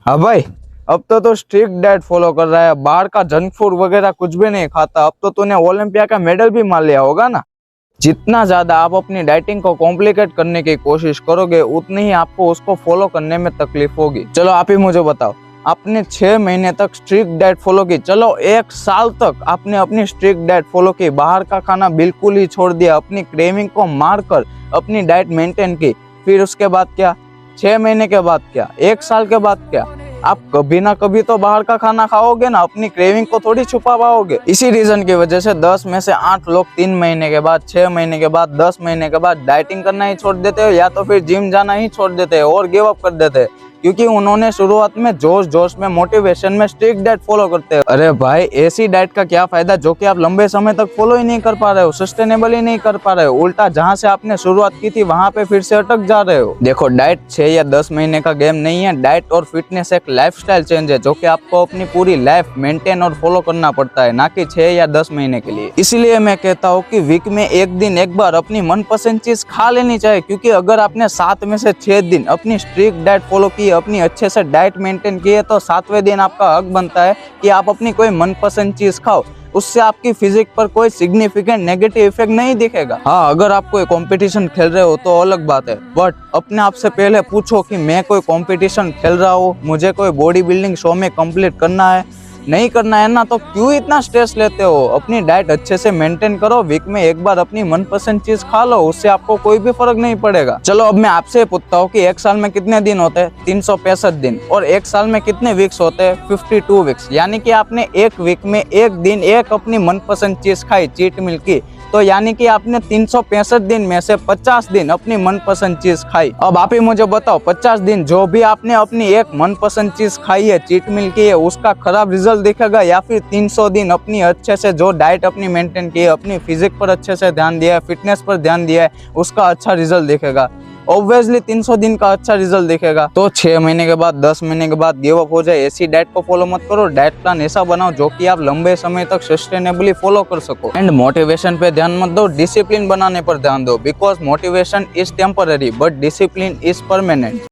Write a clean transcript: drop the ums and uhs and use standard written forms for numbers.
हाँ भाई, अब तो स्ट्रिक्ट डाइट फॉलो कर रहा है, बाहर का जंक फूड वगैरह कुछ भी नहीं खाता। अब तो तूने ओलंपिया का मेडल भी मान लिया होगा ना। जितना ज्यादा आप अपनी डाइटिंग को कॉम्प्लिकेट करने की कोशिश करोगे उतनी ही आपको उसको फॉलो करने में तकलीफ होगी। चलो आप ही मुझे बताओ, आपने 6 महीने तक स्ट्रिक्ट डाइट फॉलो की, चलो 1 साल तक आपने अपनी स्ट्रिक्ट डाइट फॉलो की, बाहर का खाना बिल्कुल ही छोड़ दिया, अपनी क्रेविंग को मारकर अपनी डाइट मेंटेन की, फिर उसके बाद क्या? 6 महीने के बाद क्या? 1 साल के बाद क्या? आप कभी ना कभी तो बाहर का खाना खाओगे ना, अपनी क्रेविंग को थोड़ी छुपा पाओगे। इसी रीजन की वजह से 10 में से 8 लोग 3 महीने के बाद, 6 महीने के बाद, 10 महीने के बाद डाइटिंग करना ही छोड़ देते हो, या तो फिर जिम जाना ही छोड़ देते हो और गिव अप कर देते हैं, क्योंकि उन्होंने शुरुआत में जोश जोश में, मोटिवेशन में स्ट्रिक्ट डाइट फॉलो करते हैं। अरे भाई, ऐसी डाइट का क्या फायदा जो कि आप लंबे समय तक फॉलो ही नहीं कर पा रहे हो, सस्टेनेबल ही नहीं कर पा रहे हो, उल्टा जहां से आपने शुरुआत की थी वहां पे फिर से अटक जा रहे हो। देखो, डाइट 6 या 10 महीने का गेम नहीं है। डाइट और फिटनेस एक लाइफस्टाइल चेंज है जो कि आपको अपनी पूरी लाइफ मेंटेन और फॉलो करना पड़ता है, ना कि 6 या 10 महीने के लिए। इसलिए मैं कहता हूँ कि वीक में एक दिन एक बार अपनी मनपसंद चीज खा लेनी चाहिए, क्योंकि अगर आपने 7 में से 6 दिन अपनी स्ट्रिक्ट डाइट फॉलो की, अपनी अच्छे से डाइट मेंटेन की है, तो 7वें दिन आपका हक बनता है कि आप अपनी कोई मनपसंद चीज खाओ। उससे आपकी फिजिक पर कोई सिग्निफिकेंट नेगेटिव इफेक्ट नहीं दिखेगा। हाँ, अगर आप कोई कंपटीशन खेल रहे हो तो अलग बात है, बट अपने आप से पहले पूछो कि मैं कोई कंपटीशन खेल रहा हूँ, मुझे कोई बॉडी बिल्डिंग शो में कंप्लीट करना है, नहीं करना है ना, तो क्यों इतना स्ट्रेस लेते हो? अपनी डाइट अच्छे से मेंटेन करो, वीक में एक बार अपनी मनपसंद चीज खा लो, उससे आपको कोई भी फर्क नहीं पड़ेगा। चलो अब मैं आपसे पूछता हूँ कि 1 साल में कितने दिन होते हैं? 365 दिन। और 1 साल में कितने वीक्स होते हैं? 52 वीक्स। यानी कि आपने एक वीक में एक दिन एक अपनी मनपसंद चीज खाई, चीट मील की, तो यानी कि आपने 365 दिन में से 50 दिन अपनी मनपसंद चीज खाई। अब आप ही मुझे बताओ, 50 दिन जो भी आपने अपनी एक मनपसंद चीज खाई है, चीट मील की है, उसका खराब रिजल्ट दिखेगा, या फिर 300 दिन अपनी अच्छे से जो डाइट अपनी मेंटेन की है, अपनी फिजिक पर अच्छे से ध्यान दिया है, फिटनेस पर ध्यान दिया है, उसका अच्छा रिजल्ट दिखेगा? ऑब्वियसली 300 दिन का अच्छा रिजल्ट दिखेगा। तो 6 महीने के बाद, 10 महीने के बाद गिव अप हो जाए, ऐसी डाइट को फॉलो मत करो। डाइट प्लान ऐसा बनाओ जो कि आप लंबे समय तक सस्टेनेबली फॉलो कर सको। एंड मोटिवेशन पे ध्यान मत दो, डिसिप्लिन बनाने पर ध्यान दो, because motivation is temporary but discipline is permanent.